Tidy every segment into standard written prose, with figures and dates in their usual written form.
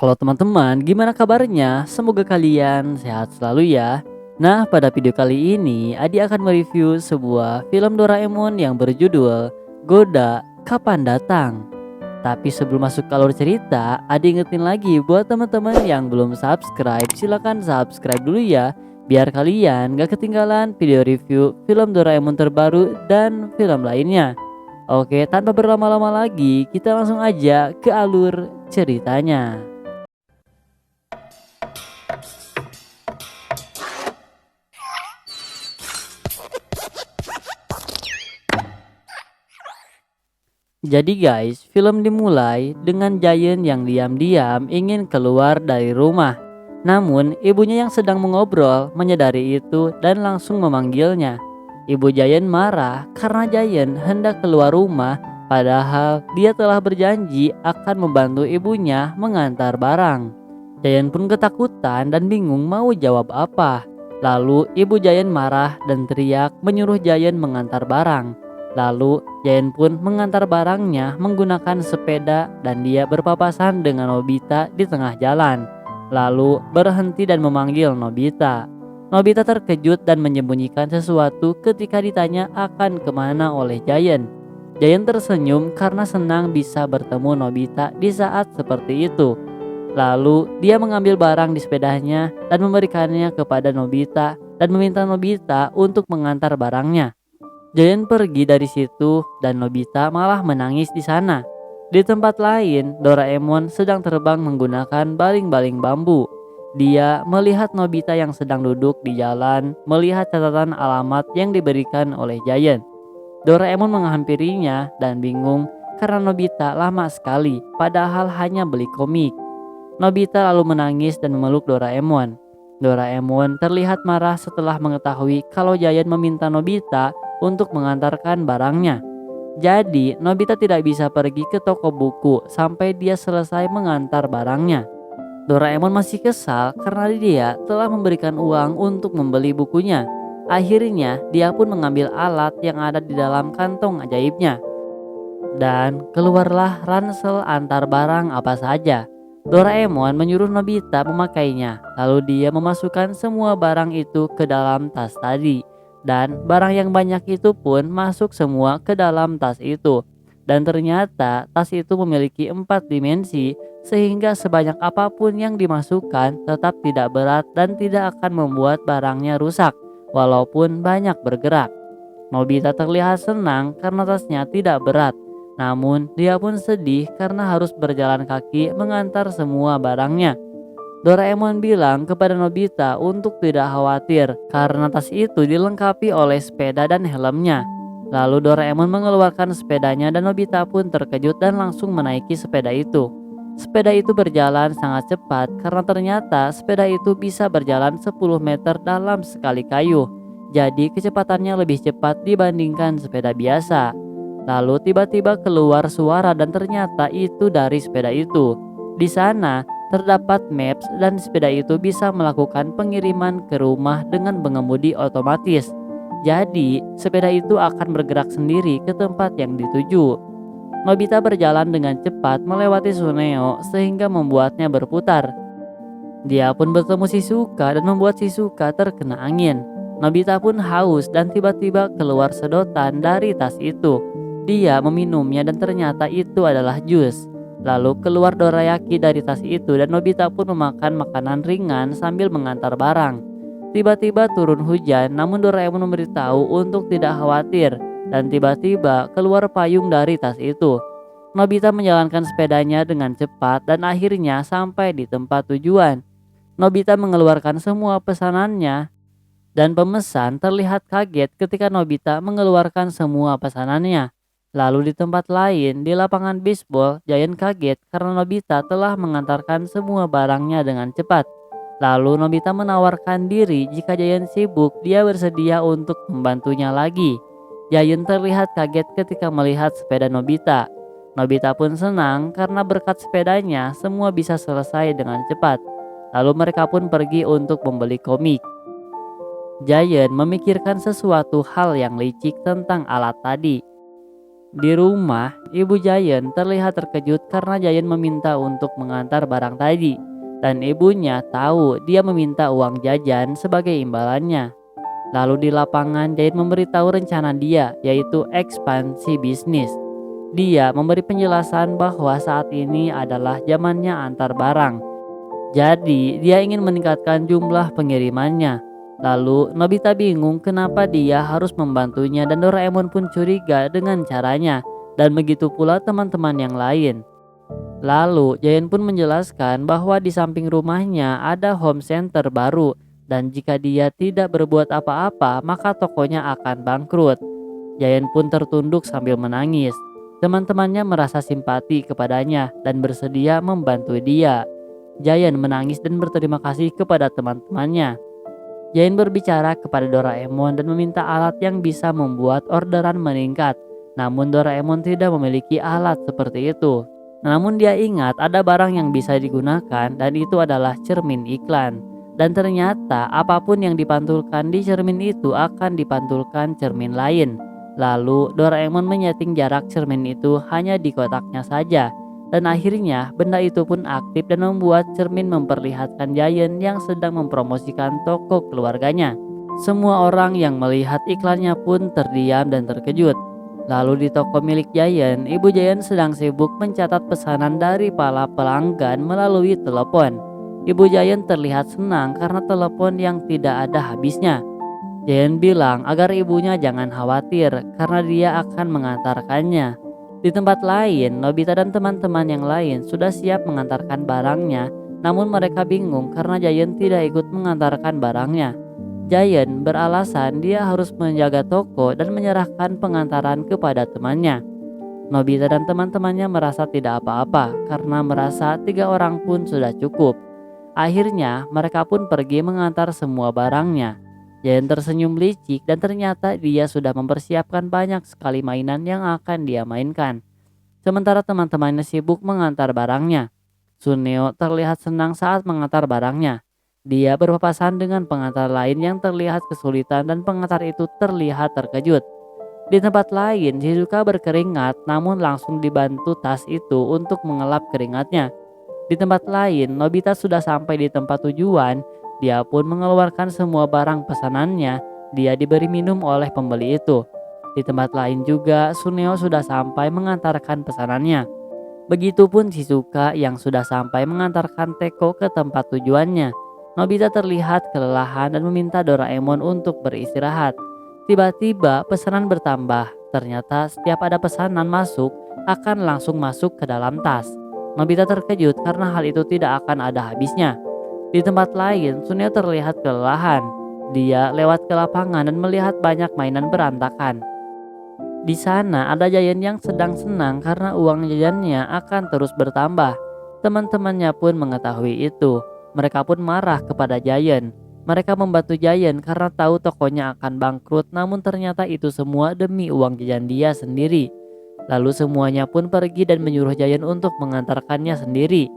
Halo teman-teman, gimana kabarnya? Semoga kalian sehat selalu ya. Nah, pada video kali ini Adi akan mereview sebuah film Doraemon yang berjudul Goda Kapan Datang. Tapi sebelum masuk ke alur cerita, Adi ingetin lagi buat teman-teman yang belum subscribe, silahkan subscribe dulu ya, biar kalian gak ketinggalan video review film Doraemon terbaru dan film lainnya. Oke, tanpa berlama-lama lagi, kita langsung aja ke alur ceritanya. Jadi guys, film dimulai dengan Giant yang diam-diam ingin keluar dari rumah. Namun, ibunya yang sedang mengobrol menyadari itu dan langsung memanggilnya. Ibu Giant marah karena Giant hendak keluar rumah, padahal dia telah berjanji akan membantu ibunya mengantar barang. Giant pun ketakutan dan bingung mau jawab apa. Lalu, ibu Giant marah dan teriak menyuruh Giant mengantar barang. Lalu Giant pun mengantar barangnya menggunakan sepeda dan dia berpapasan dengan Nobita di tengah jalan. Lalu berhenti dan memanggil Nobita. Nobita terkejut dan menyembunyikan sesuatu ketika ditanya akan kemana oleh Giant. Giant tersenyum karena senang bisa bertemu Nobita di saat seperti itu. Lalu dia mengambil barang di sepedanya dan memberikannya kepada Nobita dan meminta Nobita untuk mengantar barangnya. Giant pergi dari situ dan Nobita malah menangis di sana. Di tempat lain, Doraemon sedang terbang menggunakan baling-baling bambu. Dia melihat Nobita yang sedang duduk di jalan, melihat catatan alamat yang diberikan oleh Giant. Doraemon menghampirinya dan bingung karena Nobita lama sekali, padahal hanya beli komik. Nobita lalu menangis dan memeluk Doraemon. Doraemon terlihat marah setelah mengetahui kalau Giant meminta Nobita untuk mengantarkan barangnya. Jadi, Nobita tidak bisa pergi ke toko buku sampai dia selesai mengantar barangnya. Doraemon masih kesal karena dia telah memberikan uang untuk membeli bukunya. Akhirnya, dia pun mengambil alat yang ada di dalam kantong ajaibnya. Dan keluarlah ransel antar barang apa saja. Doraemon menyuruh Nobita memakainya, lalu dia memasukkan semua barang itu ke dalam tas tadi. Dan barang yang banyak itu pun masuk semua ke dalam tas itu. Dan ternyata tas itu memiliki 4 dimensi, sehingga sebanyak apapun yang dimasukkan tetap tidak berat dan tidak akan membuat barangnya rusak, walaupun banyak bergerak. Nobita terlihat senang karena tasnya tidak berat. Namun dia pun sedih karena harus berjalan kaki mengantar semua barangnya. Doraemon bilang kepada Nobita untuk tidak khawatir karena tas itu dilengkapi oleh sepeda dan helmnya. Lalu Doraemon mengeluarkan sepedanya dan Nobita pun terkejut dan langsung menaiki sepeda itu. Sepeda itu berjalan sangat cepat karena ternyata sepeda itu bisa berjalan 10 meter dalam sekali kayu. Jadi kecepatannya lebih cepat dibandingkan sepeda biasa. Lalu tiba-tiba keluar suara dan ternyata itu dari sepeda itu. Di sana terdapat maps dan sepeda itu bisa melakukan pengiriman ke rumah dengan pengemudi otomatis. Jadi sepeda itu akan bergerak sendiri ke tempat yang dituju. Nobita berjalan dengan cepat melewati Suneo sehingga membuatnya berputar. Dia pun bertemu Shizuka dan membuat Shizuka terkena angin. Nobita pun haus dan tiba-tiba keluar sedotan dari tas itu. Dia meminumnya dan ternyata itu adalah jus. Lalu keluar dorayaki dari tas itu dan Nobita pun memakan makanan ringan sambil mengantar barang. Tiba-tiba turun hujan, namun Doraemon memberitahu untuk tidak khawatir dan tiba-tiba keluar payung dari tas itu. Nobita menjalankan sepedanya dengan cepat dan akhirnya sampai di tempat tujuan. Nobita mengeluarkan semua pesanannya dan pemesan terlihat kaget ketika Nobita mengeluarkan semua pesanannya. Lalu di tempat lain, di lapangan bisbol, Giant kaget karena Nobita telah mengantarkan semua barangnya dengan cepat. Lalu Nobita menawarkan diri jika Giant sibuk, dia bersedia untuk membantunya lagi. Giant terlihat kaget ketika melihat sepeda Nobita. Nobita pun senang karena berkat sepedanya semua bisa selesai dengan cepat. Lalu mereka pun pergi untuk membeli komik. Giant memikirkan sesuatu hal yang licik tentang alat tadi. Di rumah, Ibu Giant terlihat terkejut karena Giant meminta untuk mengantar barang tadi. Dan ibunya tahu dia meminta uang jajan sebagai imbalannya. Lalu di lapangan, Giant memberitahu rencana dia, yaitu ekspansi bisnis. Dia memberi penjelasan bahwa saat ini adalah zamannya antar barang. Jadi, dia ingin meningkatkan jumlah pengirimannya. Lalu, Nobita bingung kenapa dia harus membantunya dan Doraemon pun curiga dengan caranya. Dan begitu pula teman-teman yang lain. Lalu, Giant pun menjelaskan bahwa di samping rumahnya ada home center baru. Dan jika dia tidak berbuat apa-apa, maka tokonya akan bangkrut. Giant pun tertunduk sambil menangis. Teman-temannya merasa simpati kepadanya dan bersedia membantu dia. Giant menangis dan berterima kasih kepada teman-temannya. Giant berbicara kepada Doraemon dan meminta alat yang bisa membuat orderan meningkat. Namun Doraemon tidak memiliki alat seperti itu. Namun dia ingat ada barang yang bisa digunakan dan itu adalah cermin iklan. Dan ternyata apapun yang dipantulkan di cermin itu akan dipantulkan cermin lain. Lalu Doraemon menyeting jarak cermin itu hanya di kotaknya saja. Dan akhirnya benda itu pun aktif dan membuat cermin memperlihatkan Giant yang sedang mempromosikan toko keluarganya. Semua orang yang melihat iklannya pun terdiam dan terkejut. Lalu di toko milik Giant, Ibu Giant sedang sibuk mencatat pesanan dari para pelanggan melalui telepon. Ibu Giant terlihat senang karena telepon yang tidak ada habisnya. Giant bilang agar ibunya jangan khawatir karena dia akan mengantarkannya. Di tempat lain, Nobita dan teman-teman yang lain sudah siap mengantarkan barangnya, namun mereka bingung karena Giant tidak ikut mengantarkan barangnya. Giant beralasan dia harus menjaga toko dan menyerahkan pengantaran kepada temannya. Nobita dan teman-temannya merasa tidak apa-apa karena merasa 3 orang pun sudah cukup. Akhirnya mereka pun pergi mengantar semua barangnya. Giant tersenyum licik dan ternyata dia sudah mempersiapkan banyak sekali mainan yang akan dia mainkan. Sementara teman-temannya sibuk mengantar barangnya. Suneo terlihat senang saat mengantar barangnya. Dia berpapasan dengan pengantar lain yang terlihat kesulitan dan pengantar itu terlihat terkejut. Di tempat lain, Shizuka berkeringat namun langsung dibantu tas itu untuk mengelap keringatnya. Di tempat lain, Nobita sudah sampai di tempat tujuan. Dia pun mengeluarkan semua barang pesanannya. Dia diberi minum oleh pembeli itu. Di tempat lain juga, Suneo sudah sampai mengantarkan pesanannya. Begitupun Shizuka yang sudah sampai mengantarkan Teko ke tempat tujuannya. Nobita terlihat kelelahan dan meminta Doraemon untuk beristirahat. Tiba-tiba pesanan bertambah. Ternyata setiap ada pesanan masuk akan langsung masuk ke dalam tas. Nobita terkejut karena hal itu tidak akan ada habisnya. Di tempat lain, Suneo terlihat kelelahan. Dia lewat ke lapangan dan melihat banyak mainan berantakan. Di sana ada Giant yang sedang senang karena uang jajannya akan terus bertambah. Teman-temannya pun mengetahui itu. Mereka pun marah kepada Giant. Mereka membantu Giant karena tahu tokonya akan bangkrut, namun ternyata itu semua demi uang jajan dia sendiri. Lalu semuanya pun pergi dan menyuruh Giant untuk mengantarkannya sendiri.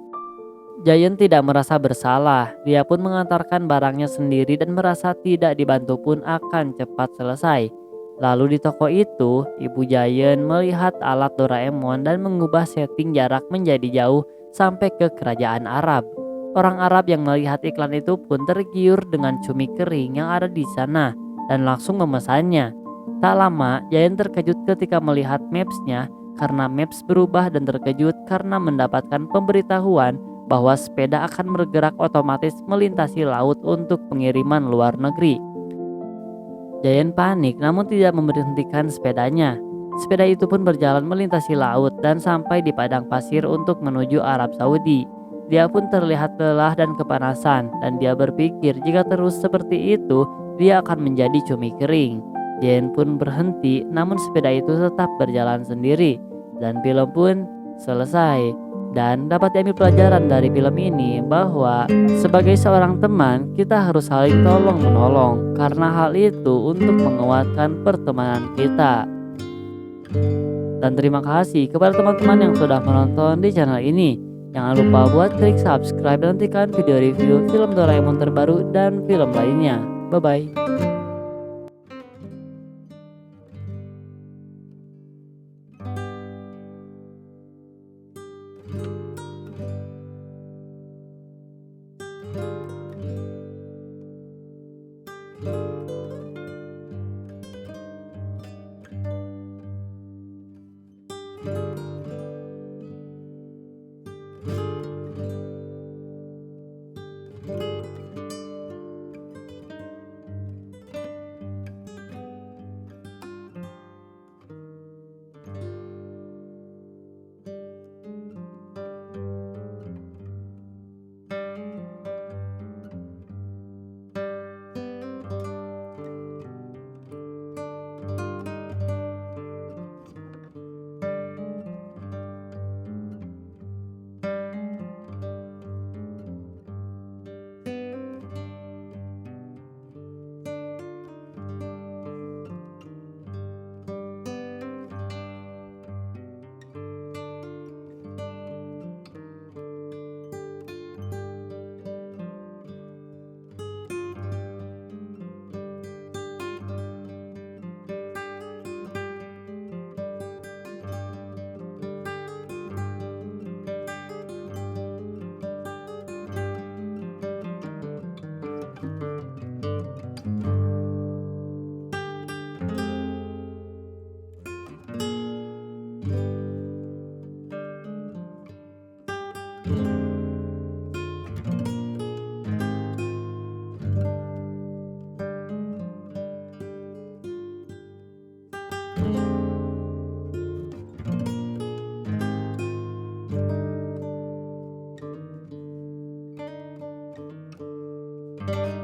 Giant tidak merasa bersalah, dia pun mengantarkan barangnya sendiri dan merasa tidak dibantu pun akan cepat selesai. Lalu di toko itu, Ibu Giant melihat alat Doraemon dan mengubah setting jarak menjadi jauh sampai ke kerajaan Arab. Orang Arab yang melihat iklan itu pun tergiur dengan cumi kering yang ada di sana dan langsung memesannya. Tak lama, Giant terkejut ketika melihat Maps-nya karena Maps berubah dan terkejut karena mendapatkan pemberitahuan bahwa sepeda akan bergerak otomatis melintasi laut untuk pengiriman luar negeri. Giant panik namun tidak memberhentikan sepedanya. Sepeda itu pun berjalan melintasi laut dan sampai di padang pasir untuk menuju Arab Saudi. Dia pun terlihat lelah dan kepanasan dan dia berpikir jika terus seperti itu dia akan menjadi cumi kering. Giant pun berhenti namun sepeda itu tetap berjalan sendiri dan film pun selesai. Dan dapat diambil pelajaran dari film ini bahwa sebagai seorang teman kita harus saling tolong menolong karena hal itu untuk menguatkan pertemanan kita. Dan terima kasih kepada teman-teman yang sudah menonton di channel ini. Jangan lupa buat klik subscribe dan nantikan video review film Doraemon terbaru dan film lainnya. Bye bye. you.